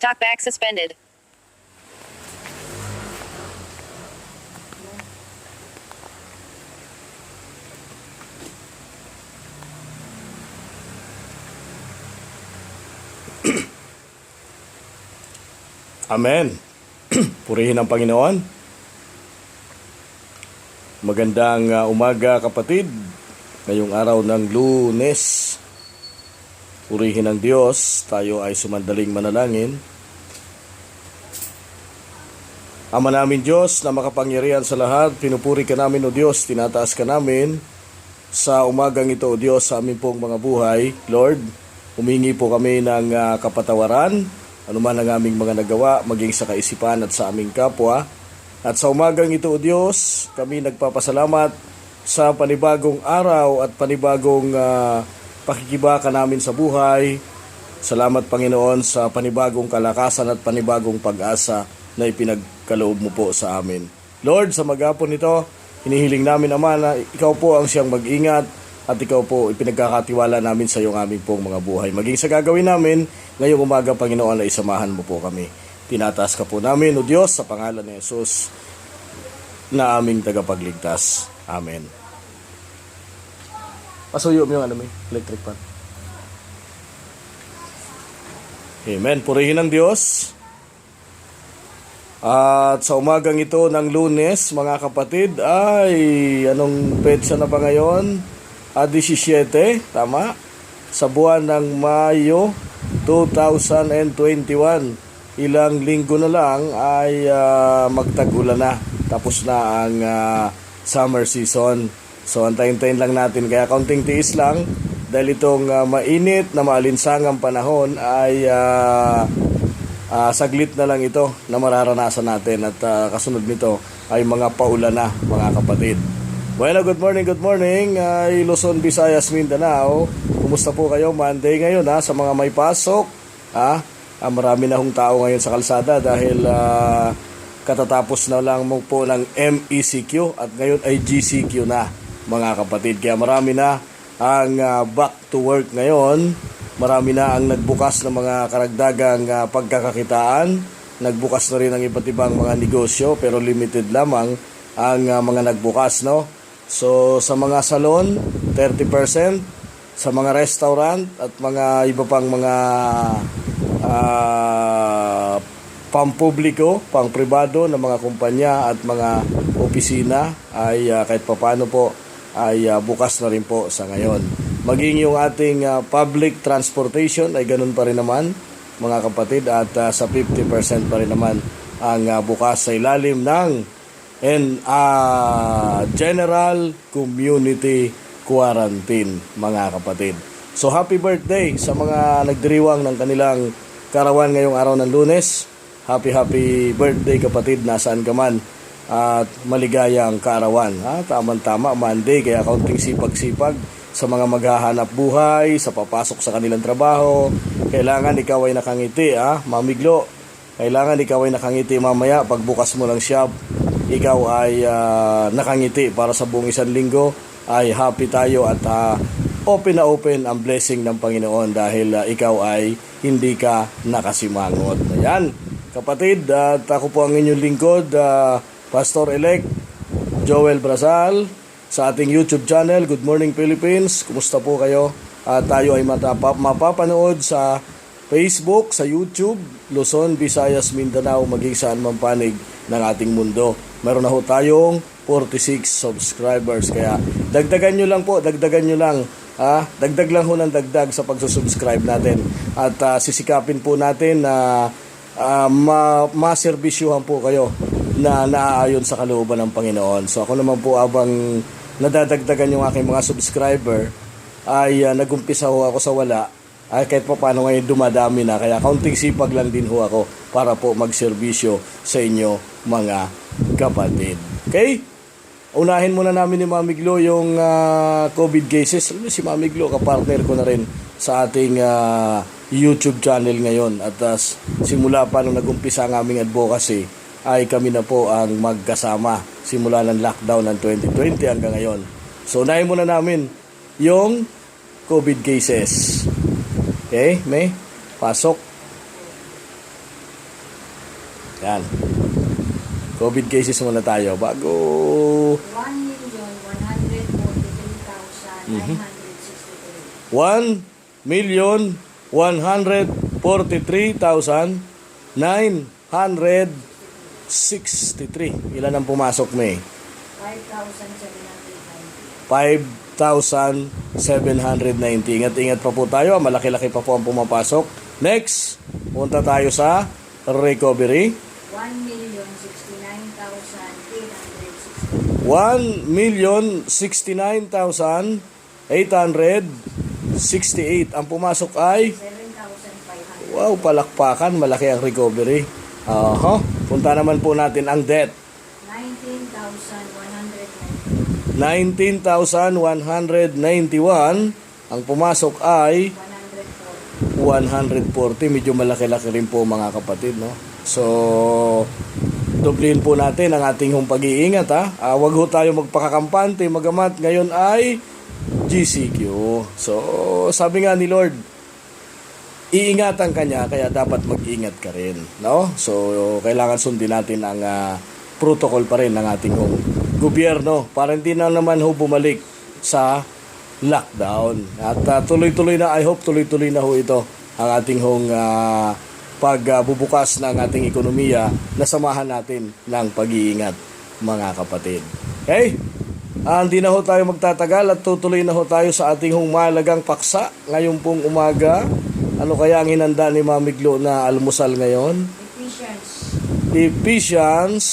Talkback suspended. Amen. Purihin ang Panginoon. Magandang umaga kapatid. Ngayong araw ng Lunes. Purihin ang Diyos. Tayo ay sumandaling manalangin. Ama namin Diyos na makapangyarihan sa lahat, pinupuri ka namin o Diyos, tinataas ka namin sa umagang ito o Diyos sa aming pong mga buhay. Lord, humingi po kami ng kapatawaran, anuman ang aming mga nagawa, maging sa kaisipan at sa aming kapwa. At sa umagang ito o Diyos, kami nagpapasalamat sa panibagong araw at panibagong pakikibaka namin sa buhay. Salamat Panginoon sa panibagong kalakasan at panibagong pag-asa na ipinagkaloob mo po sa amin. Lord, sa maghapon nito, hinihiling namin Ama na ikaw po ang siyang mag-ingat at ikaw po ipinagkakatiwala namin sa iyong aming pong mga buhay. Maging sa gagawin namin, ngayong umaga Panginoon na isamahan mo po kami. Tinataas ka po namin, O Diyos, sa pangalan ni Jesus na aming tagapagligtas. Amen. Pasuyo mo yung electric pan. Amen. Purihin ang Diyos. At sa umagang ito ng Lunes, mga kapatid, ay anong petsa na ba ngayon? 17, tama? Sa buwan ng Mayo 2021. Ilang linggo na lang ay magtag-ulan na. Tapos na ang summer season. So antayin-tayin lang natin. Kaya kaunting tiis lang. Dahil itong mainit na maalinsangang panahon ay saglit na lang ito na mararanasan natin. At kasunod nito ay mga paulan na, mga kapatid. Bueno, good morning. Luzon, Visayas, Mindanao. Kumusta po kayo? Monday ngayon sa mga may pasok. Marami na hong tao ngayon sa kalsada dahil katatapos na lang mo po ng MECQ at ngayon ay GCQ na, mga kapatid. Kaya marami na ang back to work ngayon. Marami na ang nagbukas ng mga karagdagang pagkakakitaan. Nagbukas na rin ang iba't ibang mga negosyo pero limited lamang ang mga nagbukas, no? So sa mga salon, 30%, sa mga restaurant at mga iba pang mga pampubliko, pangpribado na mga kumpanya at mga opisina ay kahit papano po ay bukas na rin po sa ngayon. Maging yung ating public transportation ay ganun pa rin naman, mga kapatid, at sa 50% pa rin naman ang bukas sa ilalim ng General Community Quarantine, mga kapatid. So happy birthday sa mga nagdiriwang ng kanilang karawan ngayong araw ng Lunes. Happy birthday kapatid, nasaan ka man, at maligayang kaarawan. Tama-tama, Monday, kaya kaunting sipag-sipag sa mga maghahanap buhay, sa papasok sa kanilang trabaho. Kailangan ikaw ay nakangiti, mamiglo. Kailangan ikaw ay nakangiti mamaya pagbukas mo ng shop. Ikaw ay nakangiti para sa buong isang linggo. Ay happy tayo at open na open ang blessing ng Panginoon dahil ikaw ay hindi ka nakasimangot. Ayan, kapatid, at ako po ang inyong lingkod, Pastor-elect Joel Brazal, sa ating YouTube channel, Good Morning Philippines. Kumusta po kayo? Tayo ay mapapanood sa Facebook, sa YouTube, Luzon, Visayas, Mindanao, maging saan man panig ng ating mundo. Meron na ho tayong 46 subscribers. Kaya dagdagan nyo lang po, dagdagan nyo lang. Dagdag lang ho ng dagdag sa pagsusubscribe natin. At sisikapin po natin na maserbisyuhan po kayo na naaayon sa kalooban ng Panginoon. So ako naman po, abang nadadagdagan yung aking mga subscriber, ay nagumpisa ho ako sa wala. Ay kahit pa paano ngayon dumadami na, kaya kaunting sipag lang din ho ako para po magserbisyo sa inyo, mga kapatid. Okay? Unahin muna namin ni Mami Glo yung COVID cases. Si Mami Glo, kapartner ko na rin sa ating YouTube channel ngayon. At simula pa nung nagumpisa ang aming advocacy, ay kami na po ang magkasama simula ng lockdown ng 2020 hanggang ngayon. So unahin muna namin yung COVID cases. Okay, may pasok. Yan. COVID cases muna tayo bago 1,143,963. Ilan ang pumasok, May? 5,790. Ingat-ingat pa po tayo. Malaki-laki pa po ang pumapasok. Next, punta tayo sa recovery. 1,069,868. Ang pumasok ay 7,500. wow, palakpakan, malaki ang recovery. Punta naman po natin ang debt. 19,191. Ang pumasok ay 140. Medyo malaki-laki rin po mga kapatid, no? So, dublihin po natin ang ating pag-iingat, ha. Wag ho tayo magpakakampante, magamat ngayon ay GCQ. So, sabi nga ni Lord, iingatan ka niya, kaya dapat mag-ingat ka rin, no? So, kailangan sundin natin ang protocol pa rin ng ating gobyerno para hindi na naman bumalik sa lockdown. At tuloy-tuloy na, I hope tuloy-tuloy na ito ang ating pagbubukas ng ating ekonomiya na samahan natin ng pag-iingat, mga kapatid. Okay? Hindi na tayo magtatagal at tutuloy na tayo sa ating mahalagang paksa ngayong pong umaga. Ano kaya ang hinanda ni Mami Glo na almusal ngayon? Ephesians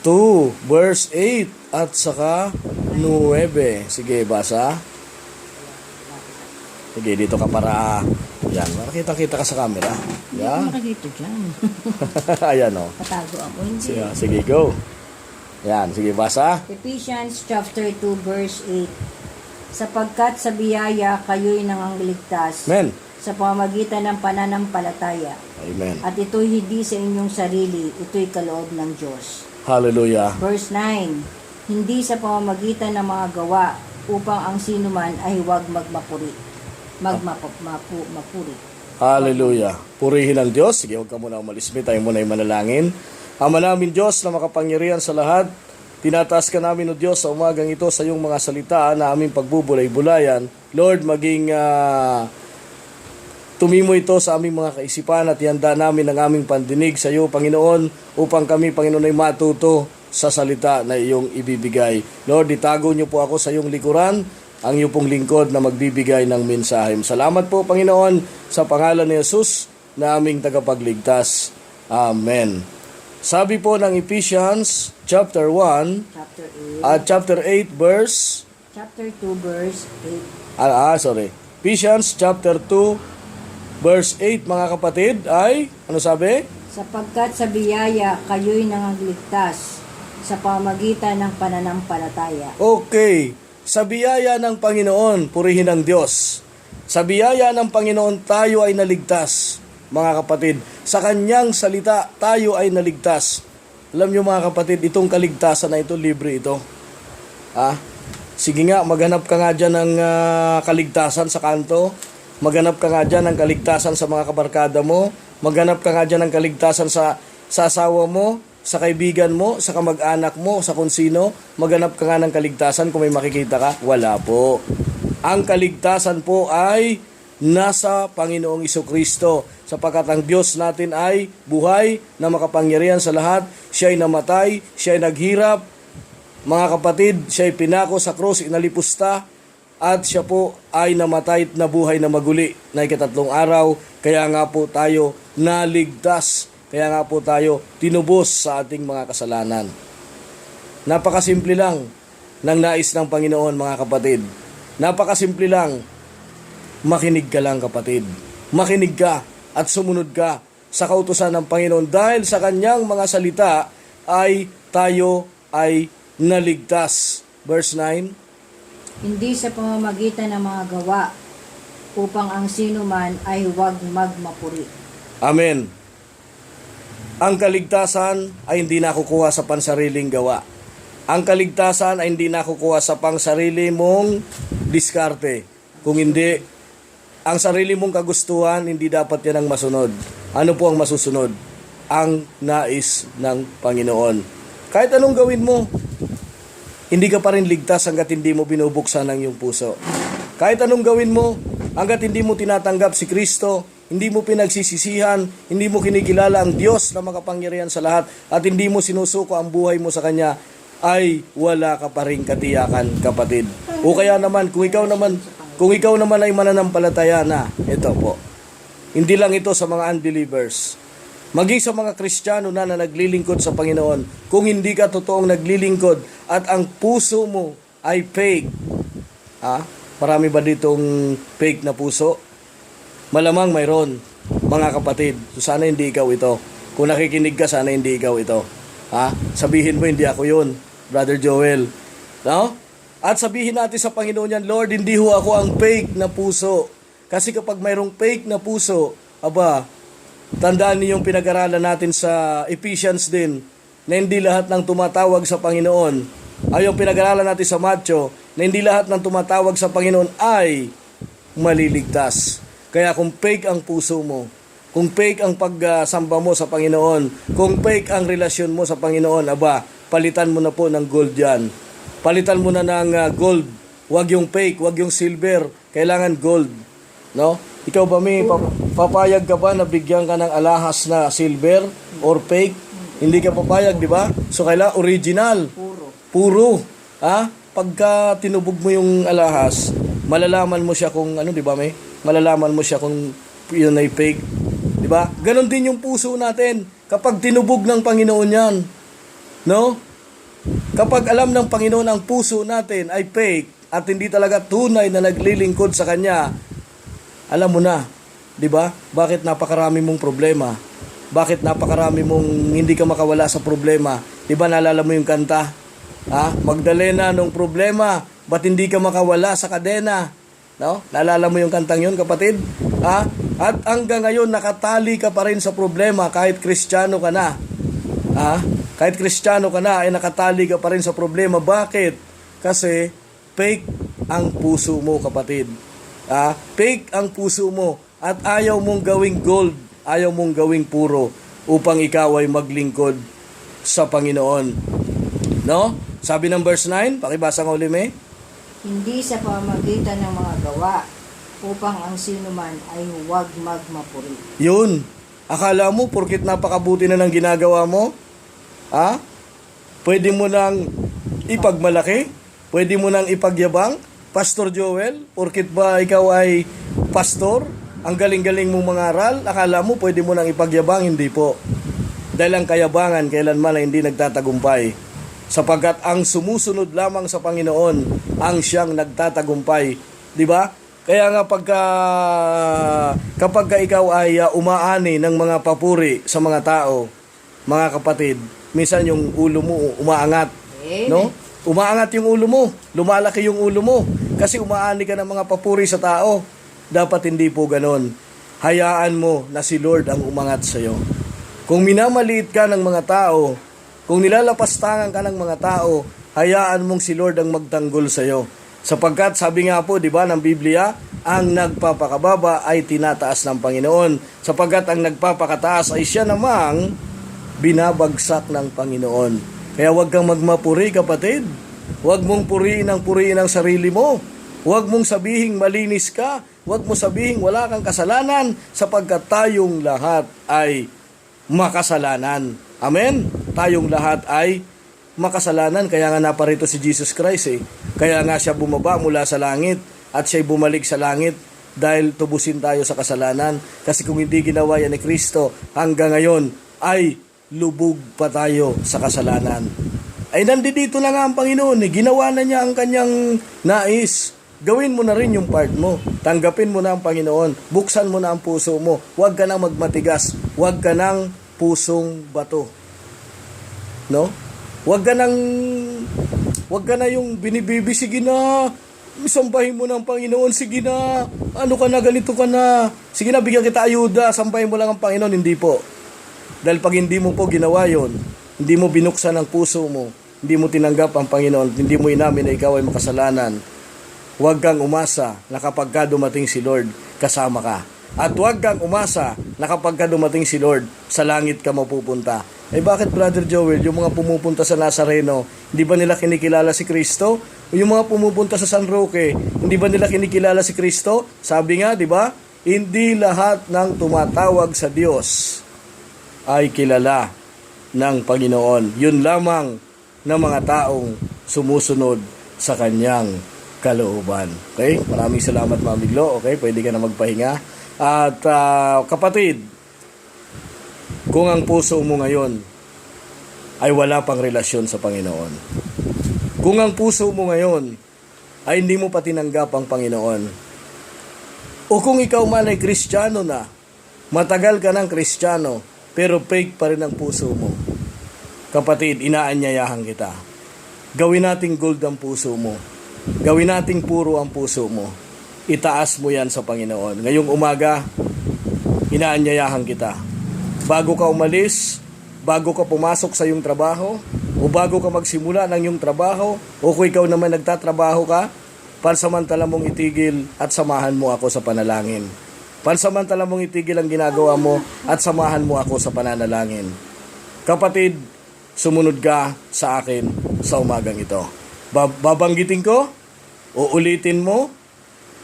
2 verse 8 at saka 9. Sige, basa. Sige, dito ka para yan, makita-kita ka sa camera. Yan. Makikita dyan. Ayan, o. Patago ako. Hindi. Sige, go. Yan, sige, basa. Ephesians chapter 2 verse 8. Sapagkat sa biyaya kayo'y nangangligtas Amen. sa pamamagitan ng pananampalataya. Amen. At ito'y hindi sa inyong sarili, ito'y kaloob ng Diyos. Hallelujah. Verse 9. Hindi sa pamamagitan ng mga gawa upang ang sinuman ay huwag mapuri. Hallelujah. Purihin ang Diyos. Sige, huwag ka muna umalis. Tayo muna ay manalangin. Ama namin Diyos na makapangyarihan sa lahat, tinataas ka namin o Diyos sa umagang ito sa iyong mga salita na aming pagbubulay-bulayan. Lord, maging tumimo ito sa aming mga kaisipan at ihanda namin ang aming pandinig sa iyo, Panginoon, upang kami, Panginoon, ay matuto sa salita na iyong ibibigay. Lord, itago niyo po ako sa iyong likuran, ang iyong pong lingkod na magbibigay ng mensahe. Salamat po, Panginoon, sa pangalan ni Jesus na aming tagapagligtas. Amen. Sabi po ng Ephesians chapter 1 at chapter 8 verse chapter 2 verse 8. Ephesians chapter 2 verse 8, mga kapatid, ay ano sabi? Sapagkat sa biyaya kayo'y nangangligtas sa pamagitan ng pananampalataya. Okay. Sa biyaya ng Panginoon, purihin ang Diyos. Sa biyaya ng Panginoon, tayo ay naligtas, mga kapatid. Sa kanyang salita, tayo ay naligtas. Alam niyo, mga kapatid, itong kaligtasan na ito, libre ito. Sige nga, maghanap ka nga dyan ng kaligtasan sa kanto. Maghanap ka nga dyan ng kaligtasan sa mga kabarkada mo. Maghanap ka nga dyan ng kaligtasan sa asawa mo, sa kaibigan mo, sa kamag-anak mo, sa kung sino. Maghanap ka nga ng kaligtasan kung may makikita ka. Wala po. Ang kaligtasan po ay nasa Panginoong Jesucristo, sapagkat ang Diyos natin ay buhay na makapangyarihan sa lahat. Siya ay namatay, siya ay naghirap. Mga kapatid, siya ay pinako sa krus, inalipusta, at siya po ay namatay at nabuhay na maguli na ikatlong araw. Kaya nga po tayo naligtas. Kaya nga po tayo tinubos sa ating mga kasalanan. Napakasimple lang ng nais ng Panginoon, mga kapatid. Napakasimple lang. Makinig ka lang, kapatid. Makinig ka at sumunod ka sa kautusan ng Panginoon. Dahil sa kanyang mga salita ay tayo ay naligtas. Verse 9. Hindi sa pamamagitan ng mga gawa upang ang sinuman ay huwag magmapuri. Amen. Ang kaligtasan ay hindi nakukuha sa pansariling gawa. Ang kaligtasan ay hindi nakukuha sa pangsarili mong diskarte. Kung hindi, ang sarili mong kagustuhan, hindi dapat yan ang masunod. Ano po ang masusunod? ang nais ng Panginoon. Kahit anong gawin mo, hindi ka pa rin ligtas hanggat hindi mo binubuksan ang iyong puso. Kahit anong gawin mo, hanggat hindi mo tinatanggap si Kristo, hindi mo pinagsisisihan, hindi mo kinikilala ang Diyos na makapangyarihan sa lahat, at hindi mo sinusuko ang buhay mo sa Kanya, ay wala ka pa rin katiyakan, kapatid. O kaya naman, kung ikaw naman ay mananampalataya na, ito po. Hindi lang ito sa mga unbelievers. Maging sa mga Kristiyano na naglilingkod sa Panginoon, kung hindi ka totoong naglilingkod at ang puso mo ay fake, marami ba ditong fake na puso? Malamang mayroon, mga kapatid. So sana hindi ikaw ito. Kung nakikinig ka, sana hindi ikaw ito. Sabihin mo, hindi ako yun, Brother Joel. No? At sabihin natin sa Panginoon yan, Lord, hindi ho ako ang fake na puso. Kasi kapag mayroong fake na puso, tandaan niyo yung pinag-aralan natin sa Ephesians din, na hindi lahat ng tumatawag sa Panginoon, ay yung pinag-aralan natin sa Matthew, na hindi lahat ng tumatawag sa Panginoon ay maliligtas. Kaya kung fake ang puso mo, kung fake ang pagsamba mo sa Panginoon, kung fake ang relasyon mo sa Panginoon, palitan mo na po ng gold yan. Palitan mo na ng gold. Huwag yung fake, huwag yung silver. Kailangan gold. No? Ikaw ba, papayag ka ba na bigyan ka ng alahas na silver or fake? Hindi ka papayag, di ba? So, kailangan original. Puro. Pagka tinubog mo yung alahas, malalaman mo siya kung, di ba, malalaman mo siya kung yun ay fake. Di ba? Ganon din yung puso natin. Kapag tinubog ng Panginoon yan, no? Kapag alam ng Panginoon ang puso natin ay fake at hindi talaga tunay na naglilingkod sa Kanya, alam mo na, di ba? Bakit napakarami mong problema? Bakit napakarami mong hindi ka makawala sa problema? Di ba naalala mo yung kanta? Magdalena nung problema, ba't hindi ka makawala sa kadena? No? Naalala mo yung kantang yun, kapatid? At hanggang ngayon, nakatali ka pa rin sa problema kahit Kristiyano ka na. Kahit Kristiyano ka na, ay nakatali ka pa rin sa problema. Bakit? Kasi fake ang puso mo, kapatid. Fake ang puso mo at ayaw mong gawing gold, ayaw mong gawing puro upang ikaw ay maglingkod sa Panginoon. No? Sabi ng verse 9, pakibasa ng uli, May. Hindi sa pamamagitan ng mga gawa, upang ang sinuman ay huwag magmapuri. Yun. Akala mo, porkit napakabuti na ng ginagawa mo, pwede mo nang ipagmalaki? Pwede mo nang ipagyabang? Pastor Joel, porkit ba ikaw ay pastor? Ang galing-galing mong mangaral? Akala mo, pwede mo nang ipagyabang? Hindi po. Dahil ang kayabangan, kailanman ay hindi nagtatagumpay. Sapagkat ang sumusunod lamang sa Panginoon, ang siyang nagtatagumpay. Di ba? Kaya nga kapag ikaw ay umaani ng mga papuri sa mga tao, mga kapatid, minsan yung ulo mo umaangat, no? Umaangat yung ulo mo, lumalaki yung ulo mo, kasi umaani ka ng mga papuri sa tao. Dapat hindi po ganon. Hayaan mo na si Lord ang umangat sa iyo. Kung minamaliit ka ng mga tao, kung nilalapastangan ka ng mga tao, hayaan mong si Lord ang magtanggol sa iyo. Sapagkat sabi nga po, di ba, ng Biblia, ang nagpapakababa ay tinataas ng Panginoon. Sapagkat ang nagpapakataas ay siya namang binabagsak ng Panginoon. Kaya huwag kang magmapuri, kapatid. Huwag mong puriin ang sarili mo. Huwag mong sabihing malinis ka. Huwag mong sabihing wala kang kasalanan, sapagkat tayong lahat ay makasalanan. Amen? Tayong lahat ay makasalanan. Kaya nga naparito si Jesus Christ. Kaya nga siya bumaba mula sa langit at siya'y bumalik sa langit dahil tubusin tayo sa kasalanan. Kasi kung hindi ginawa yan ni Kristo, hanggang ngayon ay lubog pa tayo sa kasalanan. Ay nandito na nga ang Panginoon. Ginawa na niya ang kanyang nais. Gawin mo na rin yung part mo. Tanggapin mo na ang Panginoon. Buksan mo na ang puso mo. Huwag ka nang magmatigas. Huwag ka nang pusong bato. No? Huwag ka na yung binibibi, sige na, sambahin mo ng Panginoon, sige na, ano ka na, ganito ka na, sige na, bigyan kita ayuda, sambahin mo lang ang Panginoon. Hindi po. Dahil pag hindi mo po ginawa yon, hindi mo binuksan ang puso mo, hindi mo tinanggap ang Panginoon, hindi mo inamin na ikaw ay makasalanan, huwag kang umasa na kapag ka dumating si Lord, kasama ka. At huwag kang umasa na kapag ka dumating si Lord, sa langit ka mapupunta. Eh bakit, Brother Joel, yung mga pumupunta sa Nazareno, hindi ba nila kinikilala si Kristo? O yung mga pumupunta sa San Roque, hindi ba nila kinikilala si Kristo? Sabi nga, di ba? Hindi lahat ng tumatawag sa Diyos ay kilala ng Panginoon. Yun lamang ng mga taong sumusunod sa kanyang kalooban. Okay? Maraming salamat, Mamiglo. Okay? Pwede ka na magpahinga. At kapatid, kung ang puso mo ngayon ay wala pang relasyon sa Panginoon, kung ang puso mo ngayon ay hindi mo pa tinanggap ang Panginoon, o kung ikaw man ay Kristiyano na, matagal ka ng Kristiyano, pero fake pa rin ang puso mo, kapatid, inaanyayahan kita. Gawin nating gold ang puso mo. Gawin nating puro ang puso mo. Itaas mo yan sa Panginoon. Ngayong umaga, inaanyayahan kita. Bago ka umalis, bago ka pumasok sa iyong trabaho, o bago ka magsimula ng iyong trabaho, o kung ikaw naman nagtatrabaho ka, pansamantala mong itigil at samahan mo ako sa panalangin. Pansamantala mong itigil ang ginagawa mo at samahan mo ako sa pananalangin. Kapatid, sumunod ka sa akin sa umagang ito. Babanggitin ko, uulitin mo,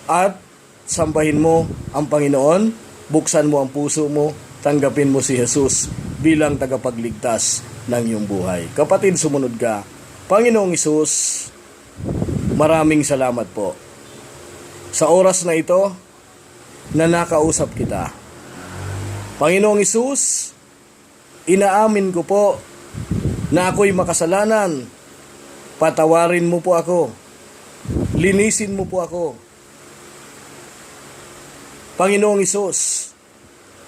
at sambahin mo ang Panginoon, buksan mo ang puso mo, tanggapin mo si Jesus bilang tagapagligtas ng iyong buhay. Kapatid, sumunod ka. Panginoong Hesus, maraming salamat po sa oras na ito na nakausap kita. Panginoong Hesus, inaamin ko po na ako'y makasalanan. Patawarin mo po ako. Linisin mo po ako. Panginoong Hesus,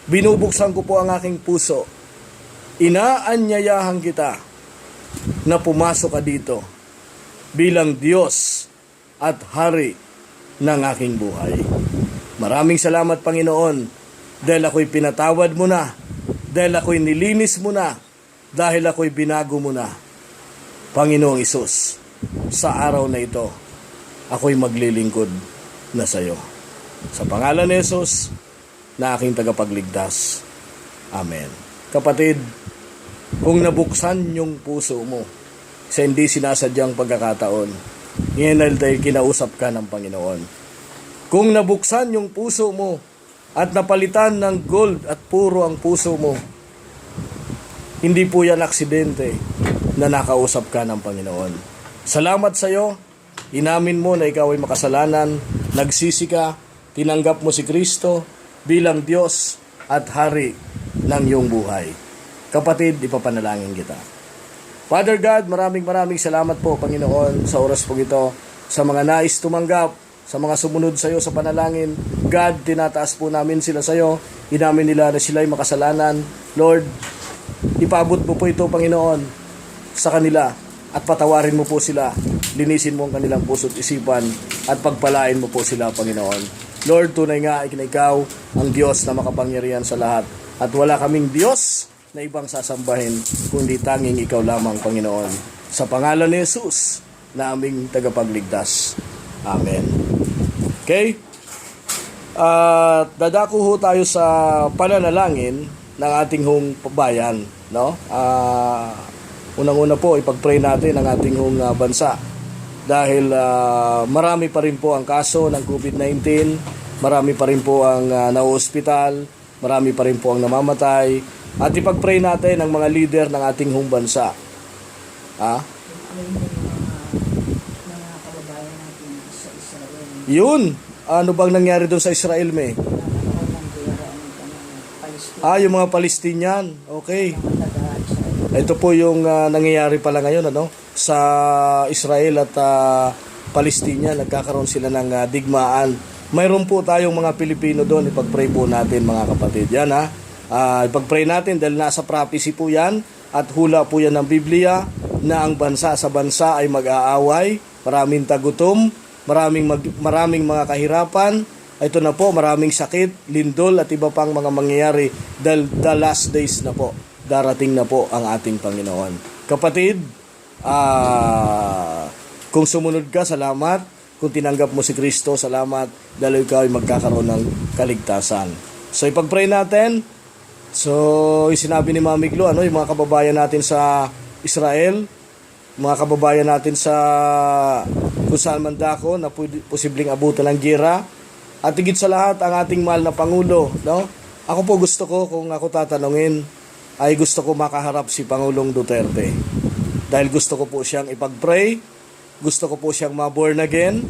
binubuksan ko po ang aking puso. Inaanyayahan kita na pumasok ka dito bilang Diyos at Hari ng aking buhay. Maraming salamat, Panginoon, dahil ako'y pinatawad mo na, dahil ako'y nilinis mo na, dahil ako'y binago mo na. Panginoong Hesus, sa araw na ito, ako'y maglilingkod na sa iyo. Sa pangalan ni Jesus, na aking tagapagligtas. Amen. Kapatid, kung nabuksan yung puso mo sa hindi sinasadyang pagkakataon, ngayon dahil kinausap ka ng Panginoon. Kung nabuksan yung puso mo at napalitan ng gold at puro ang puso mo, hindi po yan aksidente na nakausap ka ng Panginoon. Salamat sa iyo. Inamin mo na ikaw ay makasalanan, nagsisi ka, tinanggap mo si Kristo bilang Diyos at Hari ng iyong buhay. Kapatid, ipapanalangin kita. Father God, maraming salamat po, Panginoon, sa oras po ito, sa mga nais tumanggap, sa mga sumunod sa iyo sa panalangin. God, tinataas po namin sila sa iyo. Inamin nila na sila ay makasalanan. Lord, ipabot mo po ito, Panginoon, sa kanila at patawarin mo po sila. Linisin mo ang kanilang puso't isipan at pagpalain mo po sila, Panginoon. Lord, tunay nga ikaw ang Diyos na makapangyarihan sa lahat. At wala kaming Diyos na ibang sasambahin, kundi tanging ikaw lamang, Panginoon. Sa pangalan ni Jesus na aming tagapagligtas. Amen. Okay? Dadako ho tayo sa pananalangin ng ating hong bayan. No? Unang-una po, ipag-pray natin ang ating hong bansa. Dahil marami pa rin po ang kaso ng COVID-19, marami pa rin po ang na-hospital, marami pa rin po ang namamatay, at ipag-pray natin ang mga leader ng ating hong bansa. Yun, ano bang nangyari doon sa Israel, me? Yung mga Palestinian, okay. Ito po yung nangyayari pala ngayon, sa Israel at Palestina, nagkakaroon sila ng digmaan. Mayroon po tayong mga Pilipino doon, ipag-pray po natin, mga kapatid. Yan ipag-pray natin dahil nasa prophecy po yan at hula po yan ng Biblia na ang bansa sa bansa ay mag-aaway, maraming tagutom, maraming mga kahirapan. Ito na po, maraming sakit, lindol at iba pang mga mangyayari dahil the last days na po. Darating na po ang ating Panginoon. Kapatid, kung sumunod ka, salamat. Kung tinanggap mo si Kristo, salamat. Dahil ikaw ay magkakaroon ng kaligtasan. So ipag-pray natin. So sinabi ni Mami Glo, yung mga kababayan natin sa Israel, mga kababayan natin sa kung saan man dako na posibleng abutan ng giyera, at higit sa lahat ang ating mahal na Pangulo, no? Ako po gusto ko, kung ako tatanungin, ay gusto ko makaharap si Pangulong Duterte. Dahil gusto ko po siyang ipag-pray, gusto ko po siyang ma-born again,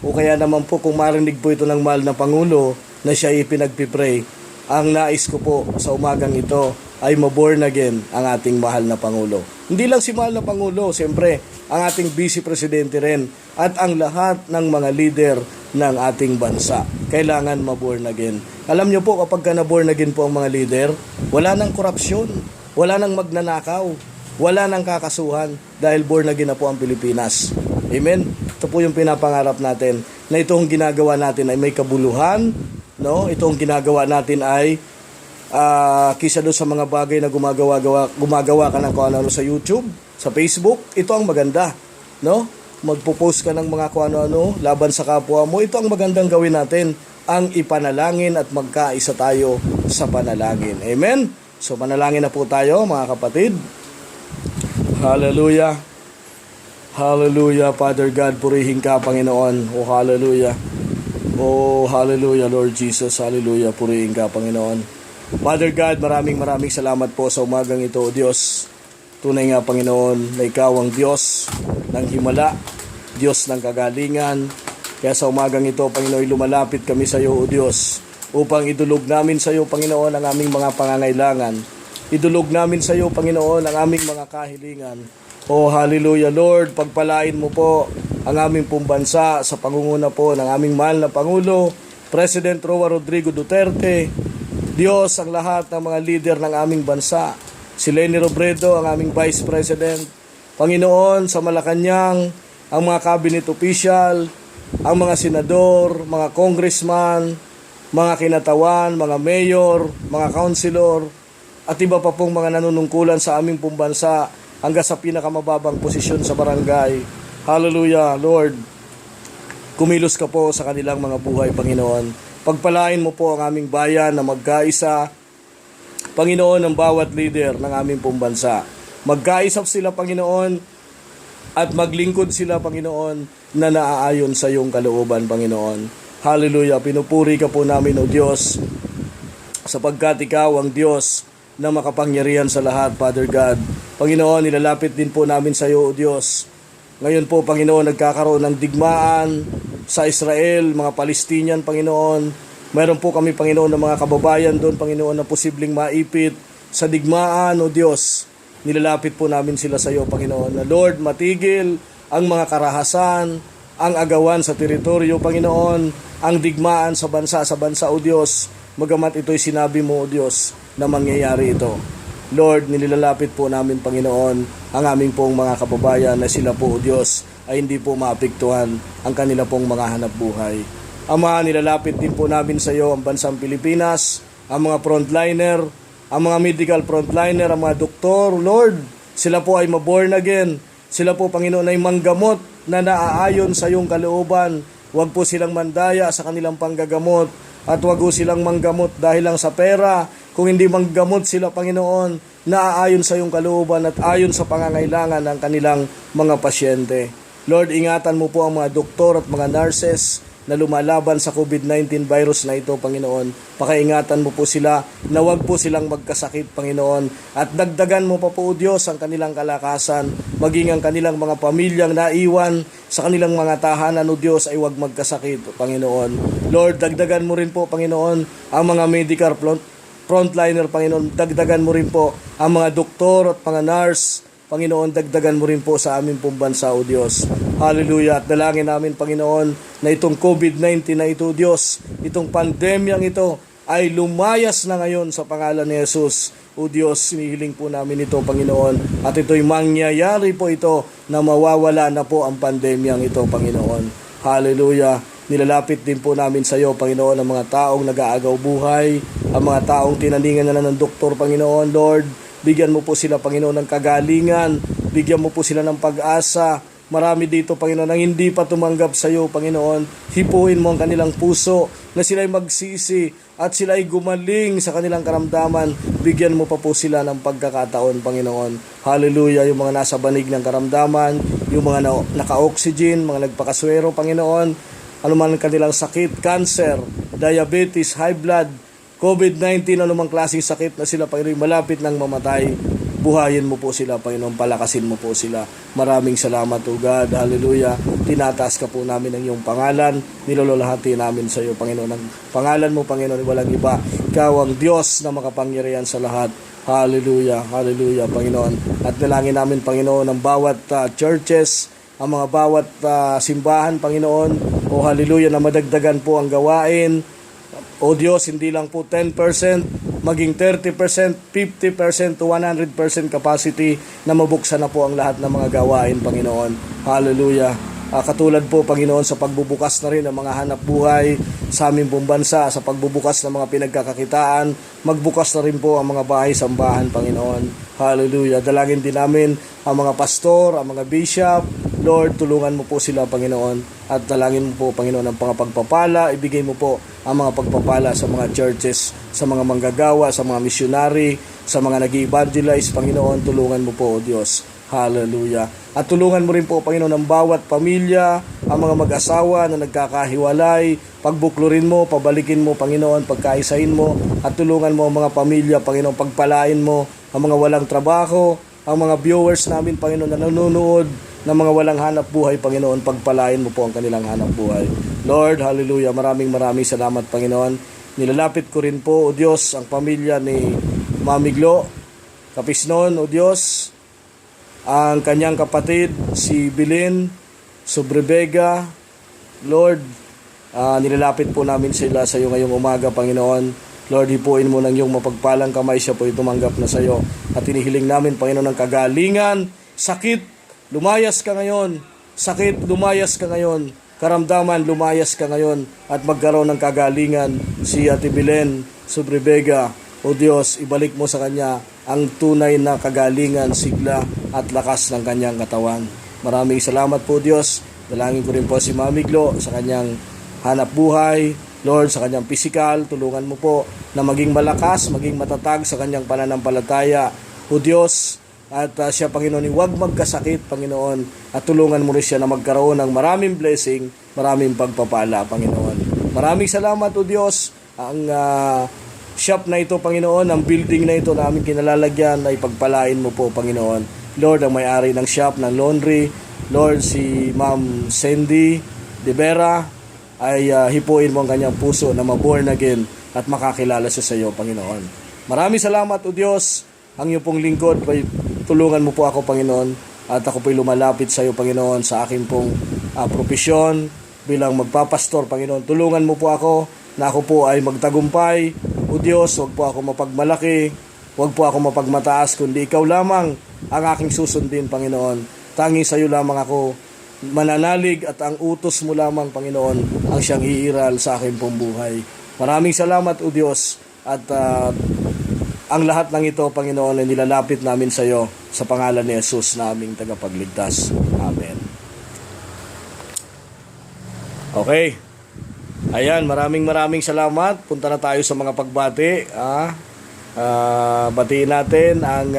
o kaya naman po kung marinig po ito ng mahal na Pangulo na siya ipinagpipray, ang nais ko po sa umagang ito ay ma-born again ang ating mahal na Pangulo. Hindi lang si mahal na Pangulo, siyempre ang ating Vice Presidente rin at ang lahat ng mga leader ng ating bansa. Kailangan ma-born again. Alam niyo po, kapag ka na-born again po ang mga leader, wala nang korupsyon, wala nang magnanakaw, wala nang kakasuhan dahil born again na po ang Pilipinas. Amen? Ito po yung pinapangarap natin na itong ginagawa natin ay may kabuluhan, no? Itong ginagawa natin ay kisa doon sa mga bagay na gumagawa ka ng kung ano sa YouTube, sa Facebook, ito ang maganda, no? Magpo-post ka ng mga kung ano laban sa kapwa mo, ito ang magandang gawin natin, ang ipanalangin at magkaisa tayo sa panalangin. Amen? So manalangin na po tayo mga kapatid. Hallelujah. Hallelujah, Father God, purihin ka Panginoon. Oh hallelujah. Oh hallelujah, Lord Jesus. Hallelujah, purihin ka Panginoon. Father God, maraming salamat po sa umagang ito, O Diyos. Tunay nga, Panginoon, na Ikaw ang Diyos ng himala, Diyos ng kagalingan. Kaya sa umagang ito, Panginoon, lumalapit kami sa iyo, O Diyos, upang idulog namin sa iyo, Panginoon, ang aming mga pangangailangan. Idulog namin sa iyo, Panginoon, ang aming mga kahilingan. Oh, hallelujah, Lord, pagpalain mo po ang aming pumbansa sa pangunguna po ng aming mahal na Pangulo, President Roa Rodrigo Duterte. Diyos, ang lahat ng mga leader ng aming bansa, si Leni Robredo, ang aming Vice President, Panginoon, sa Malacanang, ang mga cabinet official, ang mga senador, mga congressman, mga kinatawan, mga mayor, mga councilor, at iba pa pong mga nanunungkulan sa aming pumbansa hanggang sa pinakamababang posisyon sa barangay. Hallelujah, Lord. Kumilos ka po sa kanilang mga buhay, Panginoon. Pagpalain mo po ang aming bayan na magkaisa, Panginoon, ng bawat leader ng aming pumbansa. Magkaisa sila, Panginoon, at maglingkod sila, Panginoon, na naaayon sa iyong kalooban, Panginoon. Hallelujah. Pinupuri ka po namin, O Diyos, sapagkat ikaw ang Diyos na makapangyarihan sa lahat, Father God. Panginoon, nilalapit din po namin sa iyo, O Diyos. Ngayon po, Panginoon, nagkakaroon ng digmaan sa Israel, mga Palestinian, Panginoon. Mayroon po kami, Panginoon, ng mga kababayan doon, Panginoon, na posibleng maipit sa digmaan, O Diyos. Nilalapit po namin sila sa iyo, Panginoon, na Lord, matigil ang mga karahasan, ang agawan sa teritoryo, Panginoon, ang digmaan sa bansa, O Diyos. Magamat ito'y sinabi mo, O Diyos, na mangyayari ito. Lord, nilalapit po namin, Panginoon, ang aming pong mga kababayan na sila po, O Diyos, ay hindi po maapektuhan ang kanila pong mga hanap buhay. Ama, nilalapit din po namin sa iyo ang bansang Pilipinas, ang mga frontliner, ang mga medical frontliner, ang mga doktor, Lord, sila po ay maborn again. Sila po, Panginoon, ay manggamot na naaayon sa iyong kalooban. Huwag po silang mandaya sa kanilang panggagamot at huwag po silang manggamot dahil lang sa pera. Kung hindi manggamot sila, Panginoon, naaayon sa iyong kalooban at ayon sa pangangailangan ng kanilang mga pasyente. Lord, ingatan mo po ang mga doktor at mga nurses na lumalaban sa COVID-19 virus na ito, Panginoon. Pakaingatan mo po sila na huwag po silang magkasakit, Panginoon. At dagdagan mo pa po, O Diyos, ang kanilang kalakasan, maging ang kanilang mga pamilyang naiwan sa kanilang mga tahanan, O Diyos, ay huwag magkasakit, Panginoon. Lord, dagdagan mo rin po, Panginoon, ang mga medical frontliner, Panginoon. Dagdagan mo rin po ang mga doktor at mga nurse, Panginoon, dagdagan mo rin po sa aming pong bansa, O Diyos. Hallelujah. At dalangin namin, Panginoon, na itong COVID-19 na ito, Diyos, itong pandemyang ito, ay lumayas na ngayon sa pangalan ni Jesus. O Diyos, hinihiling po namin ito, Panginoon. At ito'y mangyayari po ito na mawawala na po ang pandemyang ito, Panginoon. Hallelujah. Nilalapit din po namin sa iyo, Panginoon, ang mga taong nag-aagaw buhay, ang mga taong tinaningan na ng doktor, Panginoon, Lord. Bigyan mo po sila, Panginoon, ng kagalingan. Bigyan mo po sila ng pag-asa. Marami dito, Panginoon, ang hindi pa tumanggap sa iyo, Panginoon. Hipuin mo ang kanilang puso na sila'y magsisi at sila'y gumaling sa kanilang karamdaman. Bigyan mo pa po sila ng pagkakataon, Panginoon. Hallelujah. Yung mga nasa banig ng karamdaman, yung mga naka-oxygen, mga nagpakaswero, Panginoon. Ano man ang kanilang sakit, cancer, diabetes, high blood, COVID-19, anumang klaseng sakit na sila, Panginoon, malapit ng mamatay. Buhayin mo po sila, Panginoon. Palakasin mo po sila. Maraming salamat, O God. Hallelujah. Tinataas ka po namin ang iyong pangalan. Nilololahati namin sa iyo, Panginoon. Ang pangalan mo, Panginoon, walang iba. Ikaw ang Diyos na makapangyarihan sa lahat. Hallelujah. Hallelujah, Panginoon. At nalangin namin, Panginoon, ang bawat churches, ang mga bawat simbahan, Panginoon. O hallelujah, na madagdagan po ang gawain. O Diyos, hindi lang po 10%, maging 30%, 50% to 100% capacity na mabuksan na po ang lahat ng mga gawain, Panginoon. Hallelujah. Katulad po, Panginoon, sa pagbubukas na rin ng mga hanap buhay sa aming pong bansa, sa pagbubukas ng mga pinagkakakitaan, magbukas na rin po ang mga bahay-sambahan, Panginoon. Hallelujah. Dalangin din namin ang mga pastor, ang mga bishop. Lord, tulungan mo po sila, Panginoon. At dalangin mo po, Panginoon, ang mga pagpapala. Ibigay mo po ang mga pagpapala sa mga churches, sa mga manggagawa, sa mga missionary, sa mga nag-evangelize, Panginoon. Tulungan mo po, O Diyos. Hallelujah. At tulungan mo rin po, Panginoon, ang bawat pamilya, ang mga mag-asawa na nagkakahiwalay. Pagbuklurin mo, pabalikin mo, Panginoon, pagkaisahin mo. At tulungan mo ang mga pamilya, Panginoon, pagpalain mo ang mga walang trabaho, ang mga viewers namin, Panginoon, na nanonood ng mga walang hanap buhay, Panginoon, pagpalain mo po ang kanilang hanap buhay. Lord, hallelujah, maraming salamat, Panginoon. Nilalapit ko rin po, O Diyos, ang pamilya ni Mami Glo Capisnon, O Diyos, ang kanyang kapatid, si Bilin Sobrebega. Lord, nilalapit po namin sila sa iyo ngayong umaga, Panginoon. Lord, hipuin mo ng iyong mapagpalang kamay, siya po tumanggap na sa iyo. At inihiling namin, Panginoon, ng kagalingan. Sakit, lumayas ka ngayon. Sakit, lumayas ka ngayon. Karamdaman, lumayas ka ngayon. At magkaroon ng kagalingan si Ate Belen Sobrebega. O Diyos, ibalik mo sa kanya ang tunay na kagalingan, sigla at lakas ng kanyang katawan. Maraming salamat po, Diyos. Dalangin ko rin po si Mami Glo sa kanyang hanap buhay. Lord, sa kanyang physical, tulungan mo po na maging malakas, maging matatag sa kanyang pananampalataya. O Diyos, at siya, Panginoon, huwag magkasakit, Panginoon, at tulungan mo rin siya na magkaroon ng maraming blessing, maraming pagpapala, Panginoon. Maraming salamat, O Diyos. Ang shop na ito, Panginoon, ang building na ito na aming kinalalagyan, ay pagpalain mo po, Panginoon. Lord, ang may-ari ng shop, ng laundry, Lord, si Ma'am Cindy De Vera, ay hipuin mo ang kanyang puso na ma-born again at makakilala siya sa iyo, Panginoon. Maraming salamat, O Diyos. Ang iyong pong lingkod, tulungan mo po ako, Panginoon, at ako po'y lumalapit sa iyo, Panginoon, sa aking pong propesyon bilang magpapastor, Panginoon. Tulungan mo po ako na ako po ay magtagumpay. O Diyos, huwag po ako mapagmalaki, huwag po ako mapagmataas, kundi ikaw lamang ang aking susundin, Panginoon. Tanging sa iyo lamang ako mananalig at ang utos mo lamang, Panginoon, ang siyang iiral sa aking pong buhay. Maraming salamat, O Diyos, at ang lahat ng ito, Panginoon, ay nilalapit namin sa iyo sa pangalan ni Jesus na aming tagapagligtas. Amen. Okay. Ayan, maraming salamat. Punta na tayo sa mga pagbati. Batiin natin ang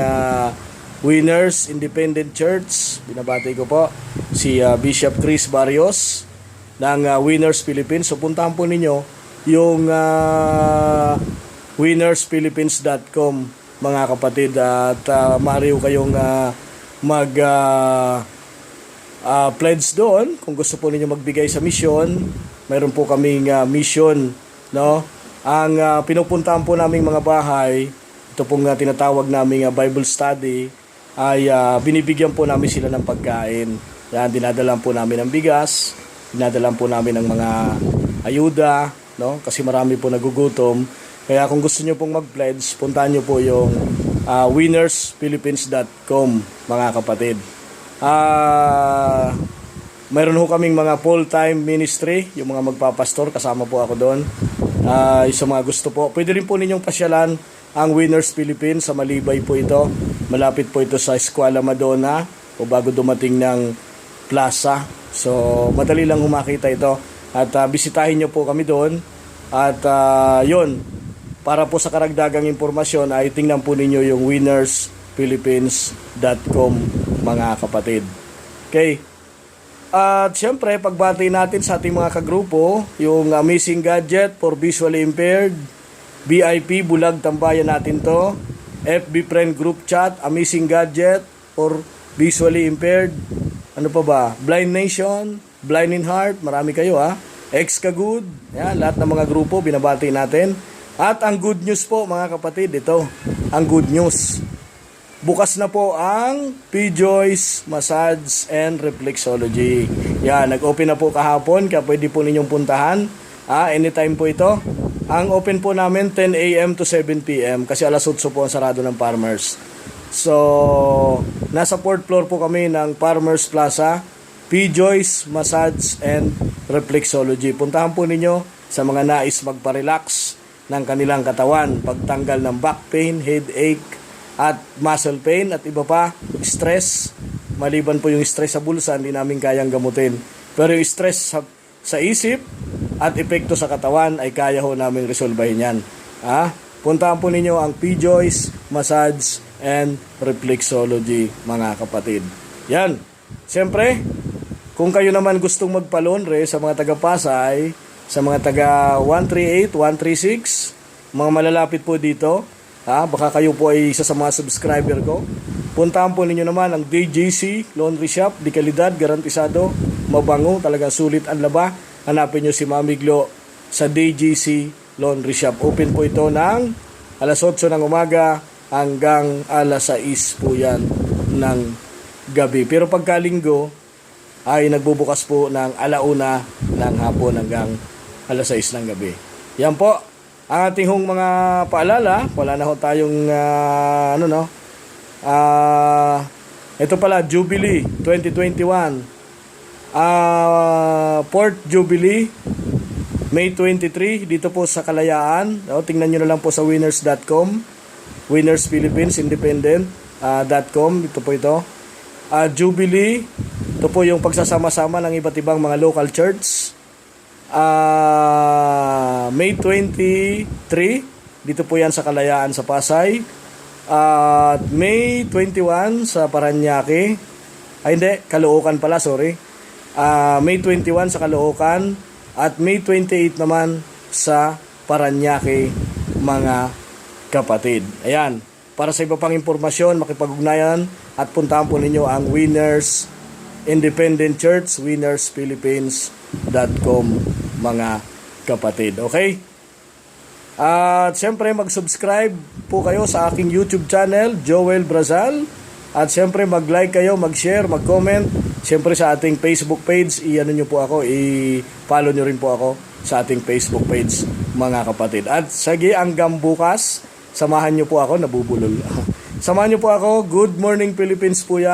Winners Independent Church. Binabati ko po si Bishop Chris Barrios ng Winners Philippines. So puntahan po ninyo yung winnersphilippines.com, mga kapatid, at maaari kayong pledge doon kung gusto po ninyo magbigay sa mission. Mayroon po kaming mission, no? Ang pinupuntahan po naming mga bahay, ito pong tinatawag naming Bible study, ay binibigyan po namin sila ng pagkain. Yan, dinadalan po namin ng bigas, dinadalan po namin ng mga ayuda, no? Kasi marami po nagugutom. Kaya kung gusto nyo pong mag-pledge, puntahan nyo po yung winnersphilippines.com, mga kapatid. Mayroon ho kaming mga full-time ministry, yung mga magpapastor, kasama po ako doon. Sa mga gusto po, pwede rin po ninyong pasyalan ang Winners Philippines, sa Malibay po ito. Malapit po ito sa Escuela Madonna, o bago dumating ng Plaza. So, madali lang humakita ito. At bisitahin nyo po kami doon. At yun, para po sa karagdagang impormasyon ay tingnan po ninyo yung winnersphilippines.com mga kapatid. Okay. At syempre, pagbati natin sa ating mga kagrupo, yung Amazing Gadget for Visually Impaired, BIP Bulag Tambayan natin to, FB Friend Group Chat, Amazing Gadget for Visually Impaired, ano pa ba, Blind Nation, Blind in Heart, marami kayo Ex Kagud, yan, lahat ng mga grupo binabati natin. At ang good news po mga kapatid, ito, ang good news. Bukas na po ang P-Joyce Massage and Reflexology. Yan, nag-open na po kahapon, kaya pwede po ninyong puntahan. Anytime po ito. Ang open po namin 10 a.m. to 7 p.m. kasi alas 8 po ang sarado ng Farmers. So, nasa 4th floor po kami ng Farmers Plaza, P-Joyce Massage and Reflexology. Puntahan po ninyo sa mga nais magpa-relax ng kanilang katawan, pagtanggal ng back pain, headache, at muscle pain at iba pa, stress. Maliban po yung stress sa bulsa, hindi namin kayang gamutin. Pero yung stress sa isip at epekto sa katawan ay kaya ho namin resolbahin yan. Puntahan po ninyo ang P-Joyce Massage and Reflexology mga kapatid. Yan. Siyempre, kung kayo naman gustong magpalonre sa mga taga-Pasay, sa mga taga 138, 136, mga malalapit po dito, baka kayo po ay isa sa mga subscriber ko. Puntahan po ninyo naman ang DJC Laundry Shop, di kalidad, garantisado, mabango, talagang sulit ang laba. Hanapin nyo si Mami Glo sa DJC Laundry Shop. Open po ito ng alas 8 ng umaga hanggang alas 6 po yan ng gabi. Pero pagkalinggo ay nagbubukas po ng alauna ng hapon hanggang alas 6 ng gabi. Yan po ang ating hong mga paalala. Wala na ho tayong ito pala, Jubilee 2021, 4th Jubilee May 23 dito po sa Kalayaan. Tingnan nyo na lang po sa winners.com, Winners Philippines Independent.com. Ito po ito, Jubilee. Ito po yung pagsasama-sama ng iba't ibang mga local church. May 23 dito po yan sa Kalayaan sa Pasay, at May 21 sa Paranaque, hindi, Caloocan pala, sorry. May 21 sa Caloocan at May 28 naman sa Paranaque mga kapatid. Ayan, para sa iba pang impormasyon, makipag-ugnayan at puntahan po ninyo ang Winners Independent Church, winnersphilippines.com mga kapatid. Okay? At siyempre mag-subscribe po kayo sa aking YouTube channel, Joel Brazal. At siyempre mag-like kayo, mag-share, mag-comment. Siyempre sa ating Facebook page, i-ano nyo po ako, i-follow nyo rin po ako sa ating Facebook page mga kapatid. At sige, hanggang bukas, samahan nyo po ako, nabubulol. Samahan nyo po ako, Good Morning Philippines po yan.